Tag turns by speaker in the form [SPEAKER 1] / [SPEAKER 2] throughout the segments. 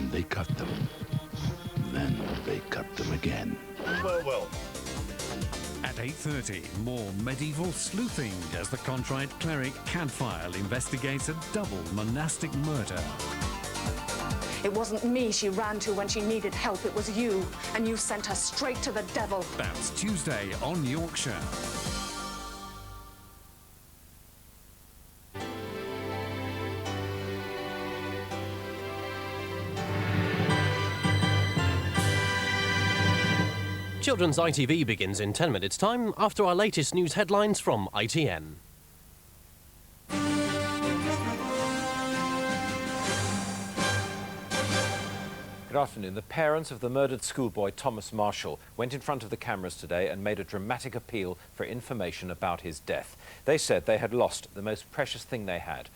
[SPEAKER 1] and they cut them. Then they cut them again.
[SPEAKER 2] Well.
[SPEAKER 3] At 8:30, more medieval sleuthing as the contrite cleric Cadfael investigates a double monastic murder.
[SPEAKER 4] It wasn't me she ran to when she needed help, it was you. And you sent her straight to the devil.
[SPEAKER 3] That's Tuesday on Yorkshire.
[SPEAKER 5] Children's ITV begins in 10 minutes' time after our latest news headlines from ITN.
[SPEAKER 6] Good afternoon. The parents of the murdered schoolboy Thomas Marshall went in front of the cameras today and made a dramatic appeal for information about his death. They said they had lost the most precious thing they had.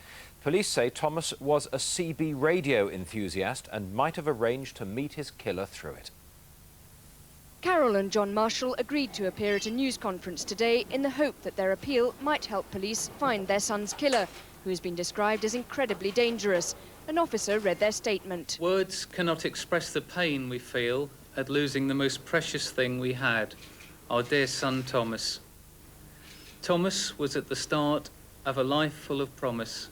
[SPEAKER 6] Police say Thomas was a CB radio enthusiast and might have arranged to meet his killer through it.
[SPEAKER 7] Carol and John Marshall agreed to appear at a news conference today in the hope that their appeal might help police find their son's killer, who has been described as incredibly dangerous. An officer read their statement.
[SPEAKER 8] Words cannot express the pain we feel at losing the most precious thing we had, our dear son Thomas. Thomas was at the start of a life full of promise.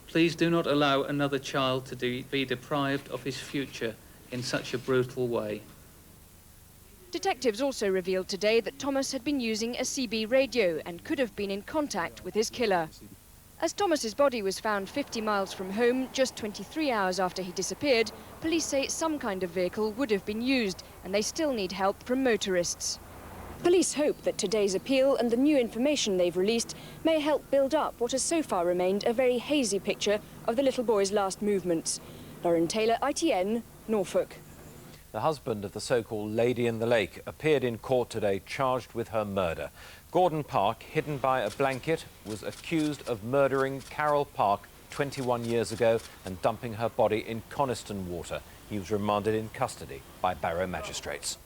[SPEAKER 8] Please do not allow another child to be deprived of his future in such a brutal way.
[SPEAKER 7] Detectives also revealed today that Thomas had been using a CB radio and could have been in contact with his killer. As Thomas's body was found 50 miles from home just 23 hours after he disappeared, police say some kind of vehicle would have been used and they still need help from motorists. Police hope that today's appeal and the new information they've released may help build up what has so far remained a very hazy picture of the little boy's last movements. Lauren Taylor, ITN, Norfolk.
[SPEAKER 6] The husband of the so-called Lady in the Lake appeared in court today charged with her murder. Gordon Park, hidden by a blanket, was accused of murdering Carol Park 21 years ago and dumping her body in Coniston Water. He was remanded in custody by Barrow magistrates.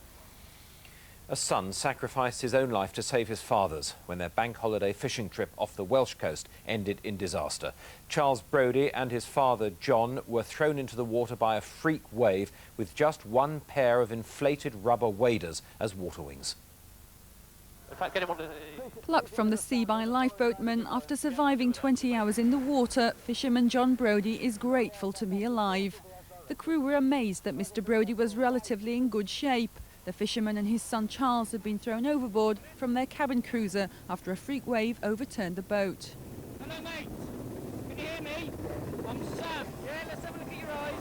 [SPEAKER 6] A son sacrificed his own life to save his father's when their bank holiday fishing trip off the Welsh coast ended in disaster. Charles Brodie and his father John were thrown into the water by a freak wave with just one pair of inflated rubber waders as water wings.
[SPEAKER 9] Plucked from the sea by lifeboatmen after surviving 20 hours in the water, fisherman John Brodie is grateful to be alive. The crew were amazed that Mr. Brodie was relatively in good shape. The fisherman and his son Charles had been thrown overboard from their cabin cruiser after a freak wave overturned the boat.
[SPEAKER 10] Hello, mate. Can you hear me? I'm Sam. Yeah, let's have a look at your eyes.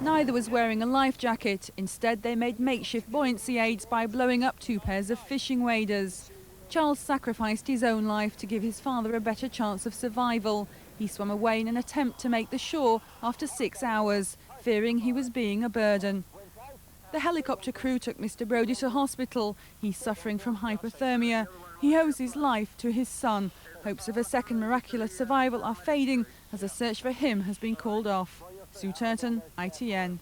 [SPEAKER 9] Neither was wearing a life jacket. Instead, they made makeshift buoyancy aids by blowing up 2 pairs of fishing waders. Charles sacrificed his own life to give his father a better chance of survival. He swam away in an attempt to make the shore after 6 hours, fearing he was being a burden. The helicopter crew took Mr. Brodie to hospital. He's suffering from hypothermia. He owes his life to his son. Hopes of a second miraculous survival are fading as a search for him has been called off. Sue Turton, ITN.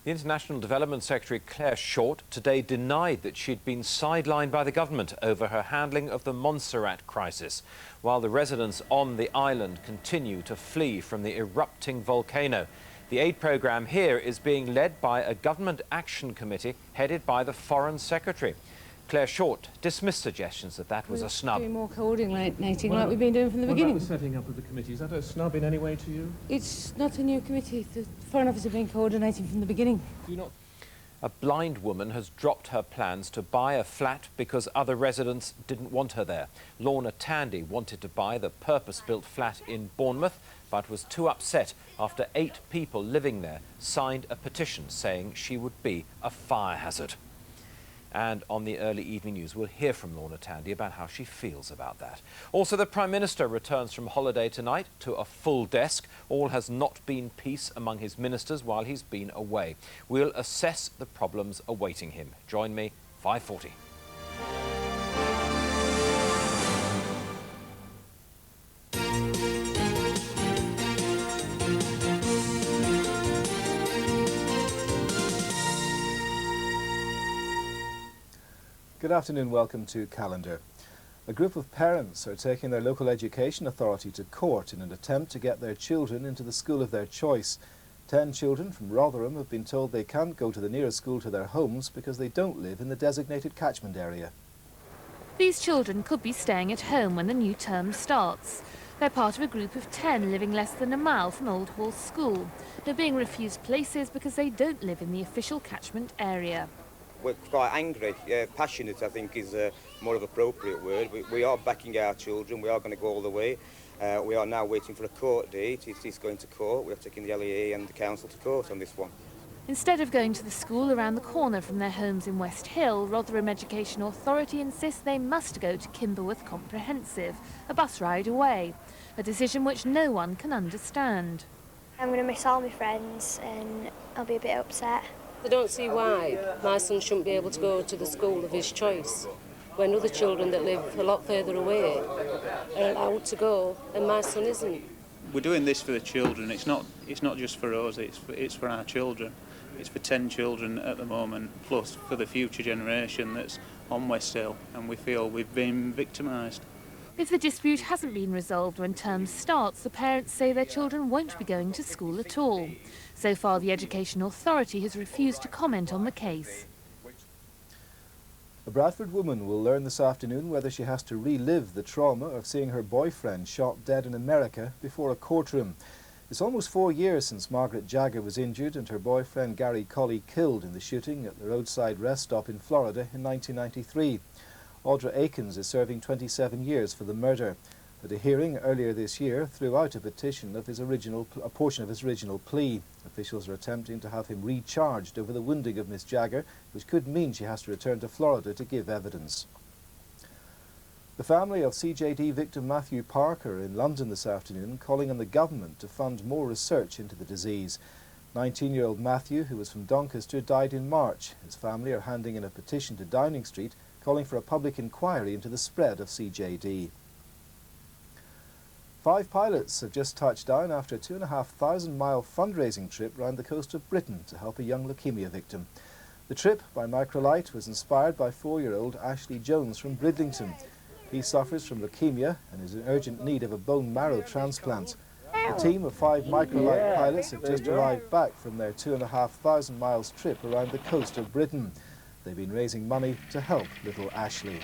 [SPEAKER 6] The International Development Secretary Claire Short today denied that she'd been sidelined by the government over her handling of the Montserrat crisis, while the residents on the island continue to flee from the erupting volcano. The aid programme here is being led by a government action committee headed by the Foreign Secretary. Claire Short dismissed suggestions that that was a snub.
[SPEAKER 11] Doing more coordinating like we've been doing from the beginning.
[SPEAKER 2] What about the setting up of the committee? Is that a snub in any way to you?
[SPEAKER 11] It's not a new committee. The Foreign Office have been coordinating from the beginning.
[SPEAKER 2] Do you not?
[SPEAKER 6] A blind woman has dropped her plans to buy a flat because other residents didn't want her there. Lorna Tandy wanted to buy the purpose-built flat in Bournemouth, but was too upset after 8 people living there signed a petition saying she would be a fire hazard. And on the early evening news, we'll hear from Lorna Tandy about how she feels about that. Also, the Prime Minister returns from holiday tonight to a full desk. All has not been peace among his ministers while he's been away. We'll assess the problems awaiting him. Join me, 5:40.
[SPEAKER 12] Good afternoon, welcome to Calendar. A group of parents are taking their local education authority to court in an attempt to get their children into the school of their choice. 10 children from Rotherham have been told they can't go to the nearest school to their homes because they don't live in the designated catchment area.
[SPEAKER 13] These children could be staying at home when the new term starts. They're part of a group of 10 living less than a mile from Old Hall School. They're being refused places because they don't live in the official catchment area.
[SPEAKER 14] We're quite angry, passionate I think is a more of an appropriate word. We are backing our children, we are going to go all the way. We are now waiting for a court date. It is going to court. We're taking the LEA and the council to court on this one.
[SPEAKER 13] Instead of going to the school around the corner from their homes in West Hill, Rotherham Education Authority insists they must go to Kimberworth Comprehensive, a bus ride away, a decision which no one can understand.
[SPEAKER 15] I'm going to miss all my friends and I'll be a bit upset.
[SPEAKER 11] I don't see why my son shouldn't be able to go to the school of his choice when other children that live a lot further away are allowed to go and my son isn't.
[SPEAKER 16] We're doing this for the children. It's not just for us, it's for our children. It's for 10 children at the moment, plus for the future generation that's on West Hill, and we feel we've been victimised.
[SPEAKER 13] If the dispute hasn't been resolved when term starts, the parents say their children won't be going to school at all. So far, the Education Authority has refused to comment on the case.
[SPEAKER 12] A Bradford woman will learn this afternoon whether she has to relive the trauma of seeing her boyfriend shot dead in America before a courtroom. It's almost 4 years since Margaret Jagger was injured and her boyfriend Gary Colley killed in the shooting at the roadside rest stop in Florida in 1993. Audra Akins is serving 27 years for the murder. At a hearing earlier this year threw out a portion of his original plea. Officials are attempting to have him recharged over the wounding of Miss Jagger, which could mean she has to return to Florida to give evidence. The family of CJD victim Matthew Parker in London this afternoon calling on the government to fund more research into the disease. 19-year-old Matthew, who was from Doncaster, died in March. His family are handing in a petition to Downing Street calling for a public inquiry into the spread of CJD. 5 pilots have just touched down after a 2,500-mile fundraising trip round the coast of Britain to help a young leukaemia victim. The trip by Microlight was inspired by 4-year-old Ashley Jones from Bridlington. He suffers from leukaemia and is in urgent need of a bone marrow transplant. The team of 5 Microlight pilots have just arrived back from their 2,500 miles trip around the coast of Britain. They've been raising money to help little Ashley.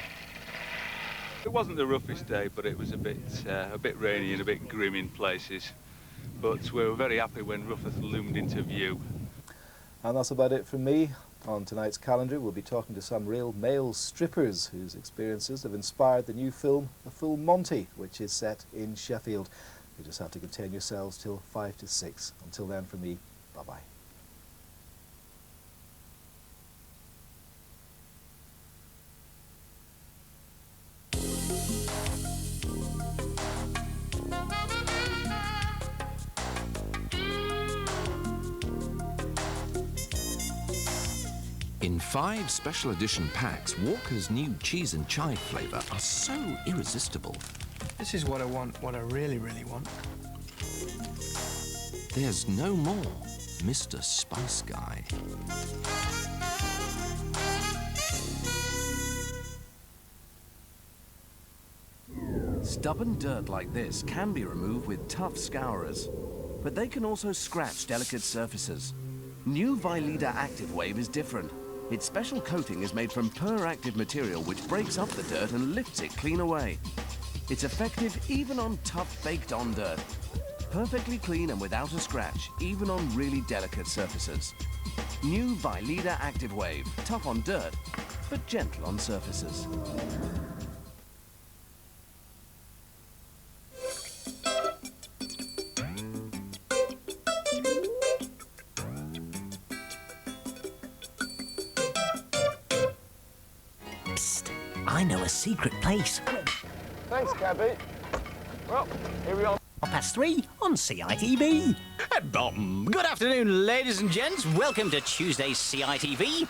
[SPEAKER 17] It wasn't the roughest day, but it was a bit rainy and a bit grim in places. But we were very happy when Rufford loomed into view.
[SPEAKER 12] And that's about it from me. On tonight's calendar, we'll be talking to some real male strippers whose experiences have inspired the new film, The Full Monty, which is set in Sheffield. You just have to contain yourselves till 5 to 6. Until then, from me, bye-bye.
[SPEAKER 18] In 5 special edition packs, Walker's new cheese and chive flavour are so irresistible.
[SPEAKER 19] This is what I want, what I really, really want.
[SPEAKER 18] There's no more Mr. Spice Guy.
[SPEAKER 20] Stubborn dirt like this can be removed with tough scourers, but they can also scratch delicate surfaces. New Vileda Active Wave is different. Its special coating is made from per-active material which breaks up the dirt and lifts it clean away. It's effective even on tough baked-on dirt. Perfectly clean and without a scratch, even on really delicate surfaces. New Vileda Active Wave, tough on dirt, but gentle on surfaces.
[SPEAKER 21] I know a secret place.
[SPEAKER 10] Thanks, Cabby. Well, here we are.
[SPEAKER 21] 3:30 on CITV.
[SPEAKER 22] Good afternoon, ladies and gents. Welcome to Tuesday's CITV.